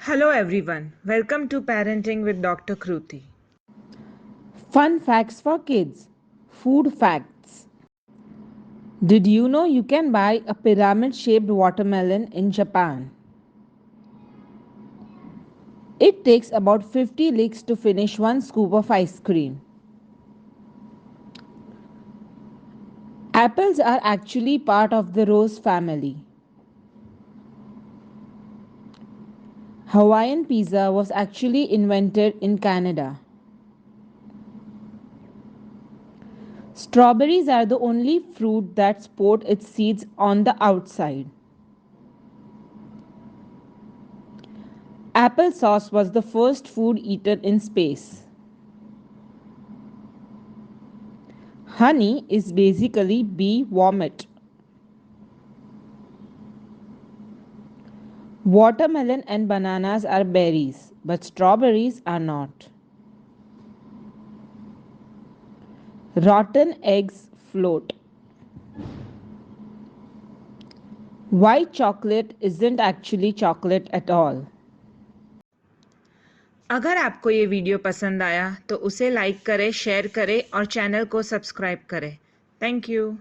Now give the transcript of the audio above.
Hello everyone, welcome to Parenting with Dr. Kruti. Fun facts for kids. Food facts. Did you know you can buy a pyramid shaped watermelon in Japan? It takes about 50 licks to finish one scoop of ice cream. Apples are actually part of the rose family. Hawaiian pizza was actually invented in Canada. Strawberries are the only fruit that sport its seeds on the outside. Applesauce was the first food eaten in space. Honey is basically bee vomit. Watermelon and bananas are berries, but strawberries are not. Rotten eggs float. White chocolate isn't actually chocolate at all. अगर आपको ये video पसंद आया तो उसे like करें, share करें और चैनल को सब्सक्राइब करें। Thank you.